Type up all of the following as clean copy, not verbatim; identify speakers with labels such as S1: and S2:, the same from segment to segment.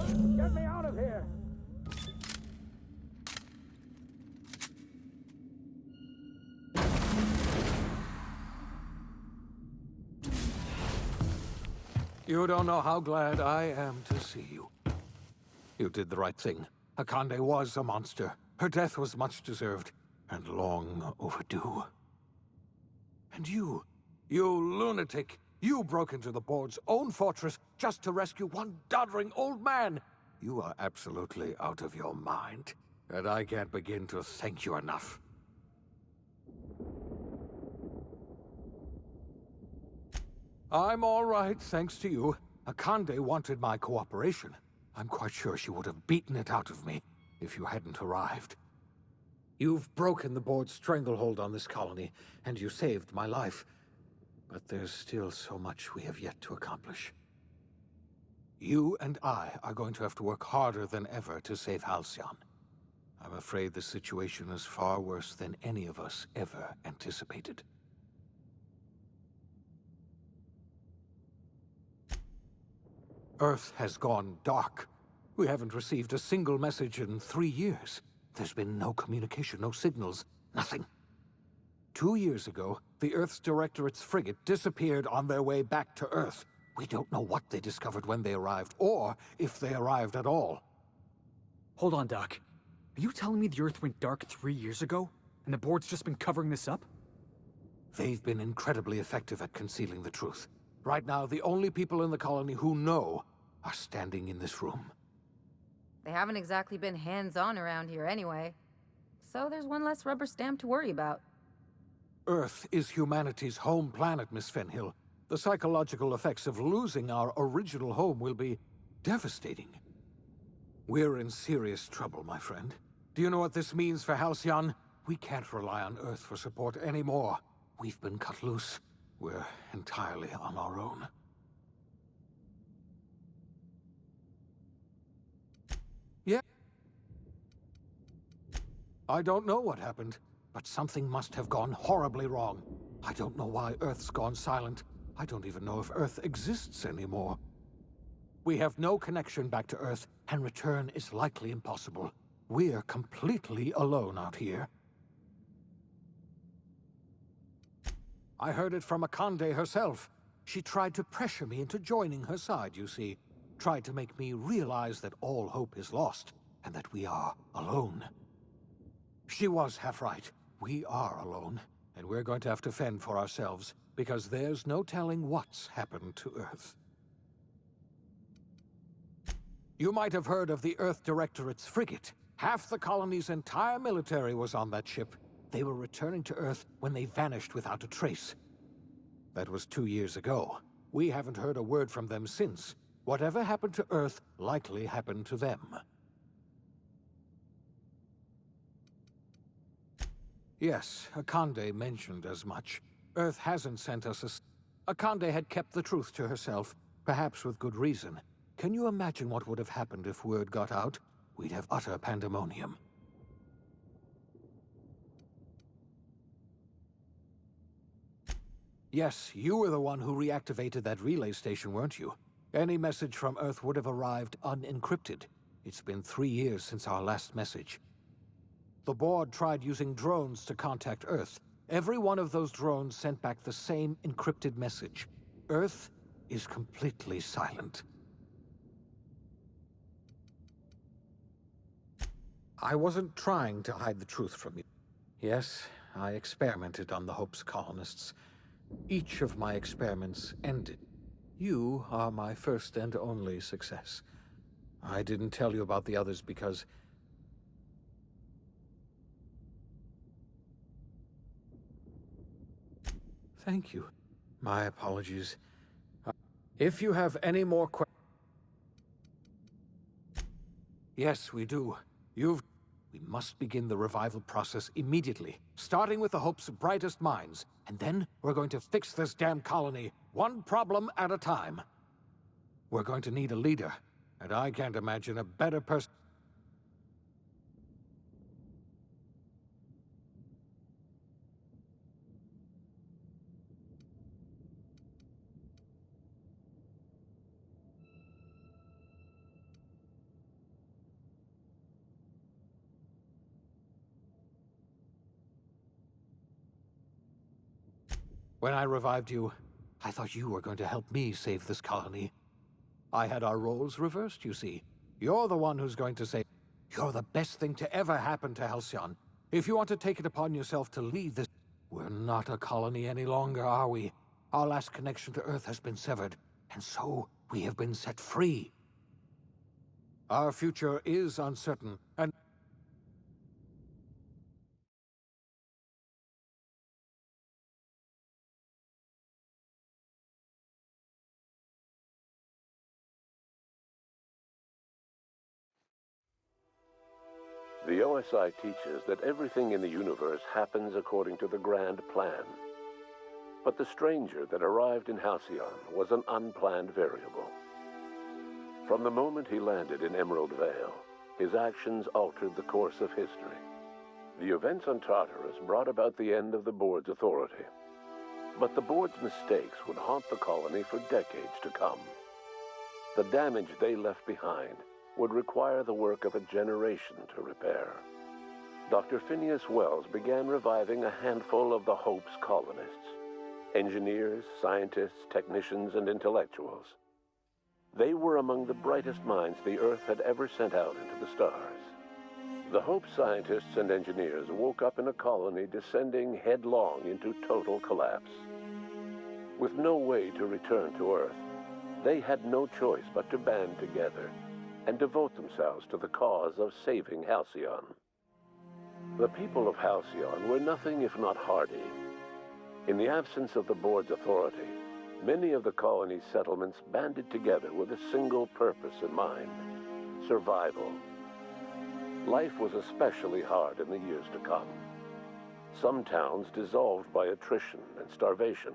S1: Get me out of here!
S2: You don't know how glad I am to see you. You did the right thing. Akande was a monster. Her death was much deserved, and long overdue. And you lunatic, you broke into the board's own fortress just to rescue one doddering old man. You are absolutely out of your mind, and I can't begin to thank you enough. I'm all right, thanks to you. Akande wanted my cooperation. I'm quite sure she would have beaten it out of me if you hadn't arrived. You've broken the board's stranglehold on this colony, and you saved my life. But there's still so much we have yet to accomplish. You and I are going to have to work harder than ever to save Halcyon. I'm afraid the situation is far worse than any of us ever anticipated. Earth has gone dark. We haven't received a single message in 3 years. There's been no communication, no signals, nothing. 2 years ago, the Earth's Directorate's frigate disappeared on their way back to Earth. We don't know what they discovered when they arrived, or if they arrived at all.
S3: Hold on, Doc. Are you telling me the Earth went dark 3 years ago, and the board's just been covering this up?
S2: They've been incredibly effective at concealing the truth. Right now, the only people in the colony who know are standing in this room.
S4: They haven't exactly been hands-on around here anyway. So there's one less rubber stamp to worry about.
S2: Earth is humanity's home planet, Miss Fenhill. The psychological effects of losing our original home will be devastating. We're in serious trouble, my friend. Do you know what this means for Halcyon? We can't rely on Earth for support anymore. We've been cut loose. We're entirely on our own. Yeah. I don't know what happened, but something must have gone horribly wrong. I don't know why Earth's gone silent. I don't even know if Earth exists anymore. We have no connection back to Earth, and return is likely impossible. We're completely alone out here. I heard it from Akande herself. She tried to pressure me into joining her side, you see. Tried to make me realize that all hope is lost, and that we are alone. She was half right. We are alone, and we're going to have to fend for ourselves, because there's no telling what's happened to Earth. You might have heard of the Earth Directorate's frigate. Half the colony's entire military was on that ship. They were returning to Earth when they vanished without a trace. That was 2 years ago. We haven't heard a word from them since. Whatever happened to Earth likely happened to them. Yes, Akande mentioned as much. Earth hasn't sent us a... Akande had kept the truth to herself, perhaps with good reason. Can you imagine what would have happened if word got out? We'd have utter pandemonium. Yes, you were the one who reactivated that relay station, weren't you? Any message from Earth would have arrived unencrypted. It's been 3 years since our last message. The board tried using drones to contact Earth. Every one of those drones sent back the same encrypted message. Earth is completely silent. I wasn't trying to hide the truth from you. Yes, I experimented on the Hope's colonists. Each of my experiments ended. You are my first and only success. I didn't tell you about the others because... Thank you. My apologies. If you have any more questions... Yes, we do. We must begin the revival process immediately, starting with the Hope's brightest minds, and then we're going to fix this damn colony, one problem at a time. We're going to need a leader, and I can't imagine a better person. When I revived you, I thought you were going to help me save this colony. I had our roles reversed, you see. You're the one who's going to say, you're the best thing to ever happen to Halcyon. If you want to take it upon yourself to lead this... We're not a colony any longer, are we? Our last connection to Earth has been severed, and so we have been set free. Our future is uncertain, and...
S1: The OSI teaches that everything in the universe happens according to the grand plan. But the stranger that arrived in Halcyon was an unplanned variable. From the moment he landed in Emerald Vale, his actions altered the course of history. The events on Tartarus brought about the end of the board's authority. But the board's mistakes would haunt the colony for decades to come. The damage they left behind would require the work of a generation to repair. Dr. Phineas Wells began reviving a handful of the Hope's colonists. Engineers, scientists, technicians, and intellectuals. They were among the brightest minds the Earth had ever sent out into the stars. The Hope scientists and engineers woke up in a colony descending headlong into total collapse. With no way to return to Earth, they had no choice but to band together and devote themselves to the cause of saving Halcyon. The people of Halcyon were nothing if not hardy. In the absence of the board's authority, many of the colony's settlements banded together with a single purpose in mind: survival. Life was especially hard in the years to come. Some towns dissolved by attrition and starvation,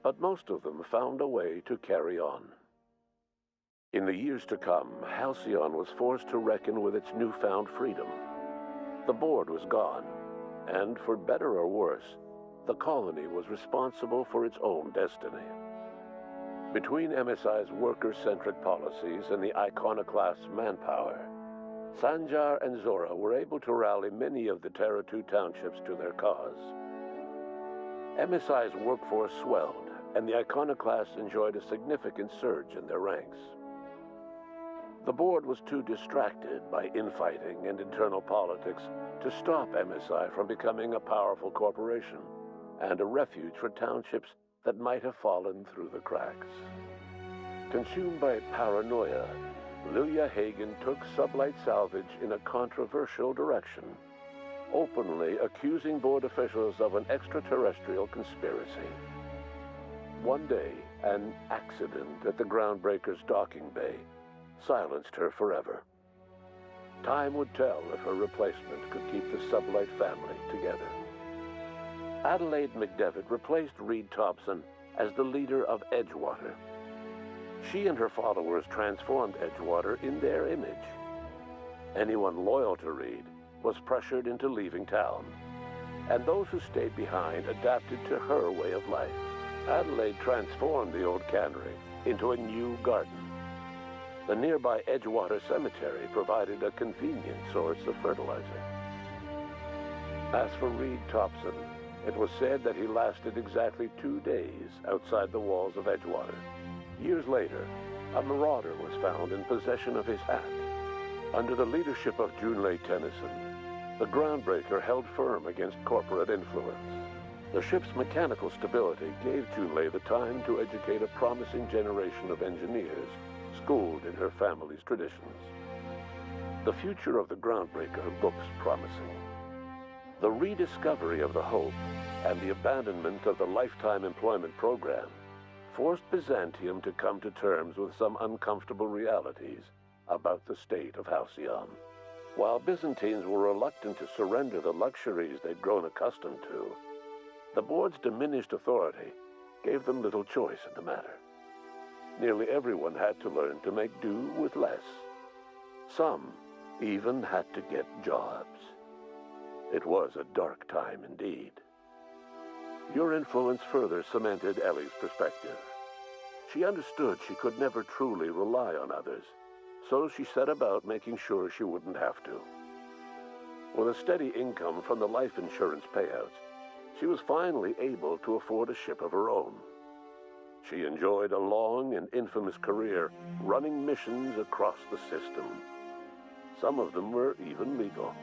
S1: but most of them found a way to carry on. In the years to come, Halcyon was forced to reckon with its newfound freedom. The board was gone, and for better or worse, the colony was responsible for its own destiny. Between MSI's worker-centric policies and the iconoclast's manpower, Sanjar and Zora were able to rally many of the Terra 2 townships to their cause. MSI's workforce swelled, and the iconoclasts enjoyed a significant surge in their ranks. The board was too distracted by infighting and internal politics to stop MSI from becoming a powerful corporation and a refuge for townships that might have fallen through the cracks. Consumed by paranoia, Lilia Hagen took Sublight Salvage in a controversial direction, openly accusing board officials of an extraterrestrial conspiracy. One day, an accident at the Groundbreaker's docking bay silenced her forever. Time would tell if her replacement could keep the Sublight family together. Adelaide McDevitt replaced Reed Thompson as the leader of Edgewater. She and her followers transformed Edgewater in their image. Anyone loyal to Reed was pressured into leaving town, and those who stayed behind adapted to her way of life. Adelaide transformed the old cannery into a new garden. The nearby Edgewater Cemetery provided a convenient source of fertilizer. As for Reed Thompson, it was said that he lasted exactly 2 days outside the walls of Edgewater. Years later, a marauder was found in possession of his hat. Under the leadership of Junlei Tennyson, the Groundbreaker held firm against corporate influence. The ship's mechanical stability gave Junlei the time to educate a promising generation of engineers schooled in her family's traditions. The future of the Groundbreaker looks promising. The rediscovery of the Hope and the abandonment of the lifetime employment program forced Byzantium to come to terms with some uncomfortable realities about the state of Halcyon. While Byzantines were reluctant to surrender the luxuries they'd grown accustomed to, the board's diminished authority gave them little choice in the matter. Nearly everyone had to learn to make do with less. Some even had to get jobs. It was a dark time indeed. Your influence further cemented Ellie's perspective. She understood she could never truly rely on others, so she set about making sure she wouldn't have to. With a steady income from the life insurance payouts, she was finally able to afford a ship of her own. She enjoyed a long and infamous career running missions across the system. Some of them were even legal.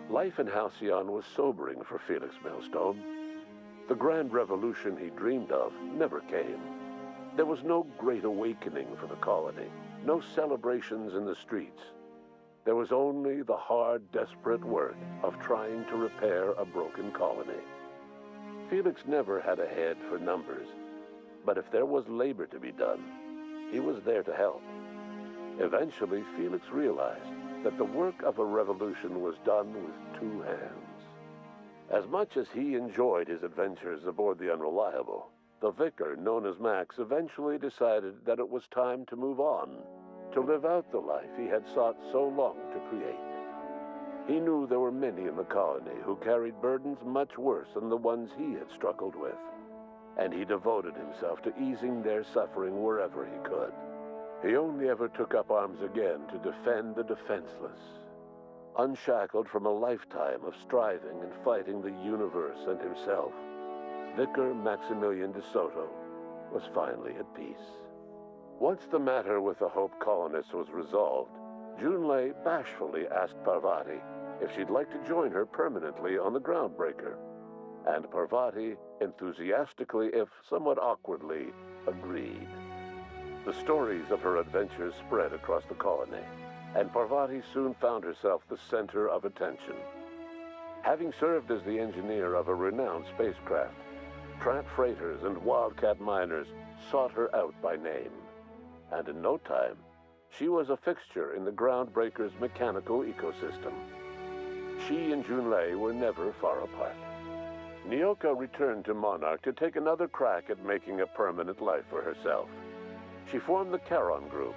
S1: Life in Halcyon was sobering for Felix Millstone. The grand revolution he dreamed of never came. There was no great awakening for the colony, no celebrations in the streets. There was only the hard, desperate work of trying to repair a broken colony. Felix never had a head for numbers, but if there was labor to be done, he was there to help. Eventually, Felix realized that the work of a revolution was done with two hands. As much as he enjoyed his adventures aboard the Unreliable, the vicar, known as Max, eventually decided that it was time to move on, to live out the life he had sought so long to create. He knew there were many in the colony who carried burdens much worse than the ones he had struggled with, and he devoted himself to easing their suffering wherever he could. He only ever took up arms again to defend the defenseless. Unshackled from a lifetime of striving and fighting the universe and himself, Vicar Maximilian de Soto was finally at peace. Once the matter with the Hope colonists was resolved, Junlei bashfully asked Parvati if she'd like to join her permanently on the Groundbreaker, and Parvati enthusiastically, if somewhat awkwardly, agreed. The stories of her adventures spread across the colony, and Parvati soon found herself the center of attention. Having served as the engineer of a renowned spacecraft, tramp freighters and wildcat miners sought her out by name, and in no time, she was a fixture in the Groundbreaker's mechanical ecosystem. She and Junlei were never far apart. Nyoka returned to Monarch to take another crack at making a permanent life for herself. She formed the Charon Group,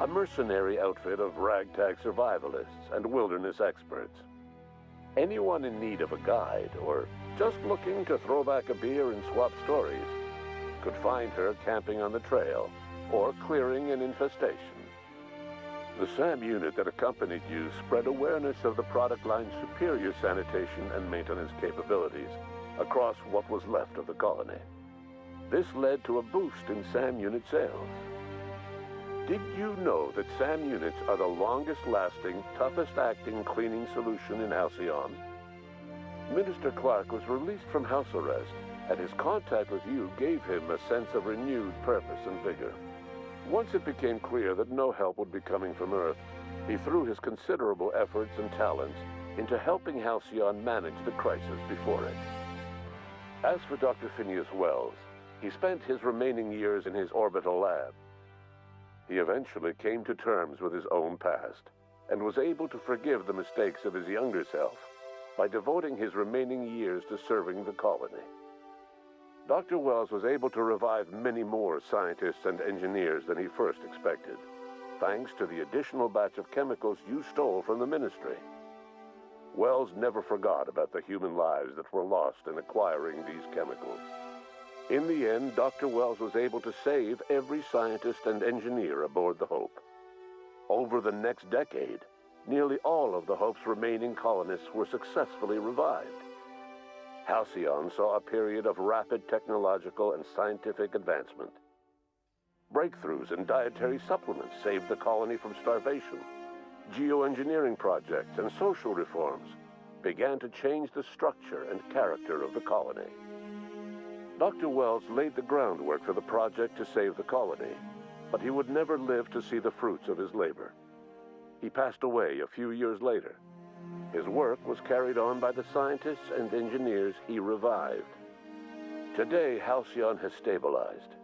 S1: a mercenary outfit of ragtag survivalists and wilderness experts. Anyone in need of a guide, or just looking to throw back a beer and swap stories, could find her camping on the trail or clearing an infestation. The SAM unit that accompanied you spread awareness of the product line's superior sanitation and maintenance capabilities across what was left of the colony. This led to a boost in SAM unit sales. Did you know that SAM units are the longest-lasting, toughest-acting cleaning solution in Halcyon? Minister Clark was released from house arrest, and his contact with you gave him a sense of renewed purpose and vigor. Once it became clear that no help would be coming from Earth, he threw his considerable efforts and talents into helping Halcyon manage the crisis before it. As for Dr. Phineas Wells, he spent his remaining years in his orbital lab. He eventually came to terms with his own past and was able to forgive the mistakes of his younger self by devoting his remaining years to serving the colony. Dr. Wells was able to revive many more scientists and engineers than he first expected, thanks to the additional batch of chemicals you stole from the Ministry. Wells never forgot about the human lives that were lost in acquiring these chemicals. In the end, Dr. Wells was able to save every scientist and engineer aboard the Hope. Over the next decade, nearly all of the Hope's remaining colonists were successfully revived. Halcyon saw a period of rapid technological and scientific advancement. Breakthroughs in dietary supplements saved the colony from starvation. Geoengineering projects and social reforms began to change the structure and character of the colony. Dr. Wells laid the groundwork for the project to save the colony, but he would never live to see the fruits of his labor. He passed away a few years later. His work was carried on by the scientists and engineers he revived. Today, Halcyon has stabilized.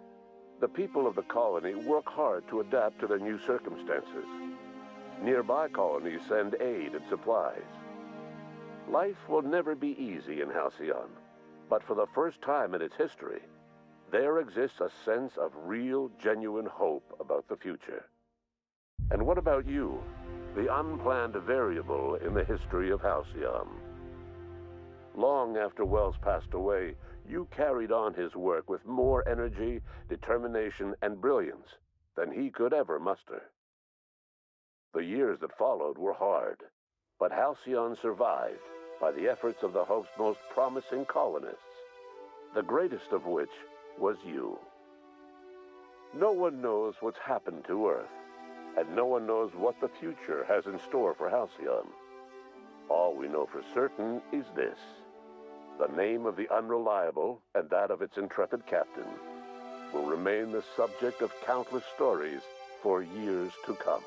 S1: The people of the colony work hard to adapt to their new circumstances. Nearby colonies send aid and supplies. Life will never be easy in Halcyon, but for the first time in its history, there exists a sense of real, genuine hope about the future. And what about you, the unplanned variable in the history of Halcyon? Long after Wells passed away, you carried on his work with more energy, determination, and brilliance than he could ever muster. The years that followed were hard, but Halcyon survived by the efforts of the Hope's most promising colonists. the greatest of which was you. No one knows what's happened to Earth, and no one knows what the future has in store for Halcyon. All we know for certain is this: the name of the Unreliable and that of its intrepid captain will remain the subject of countless stories for years to come.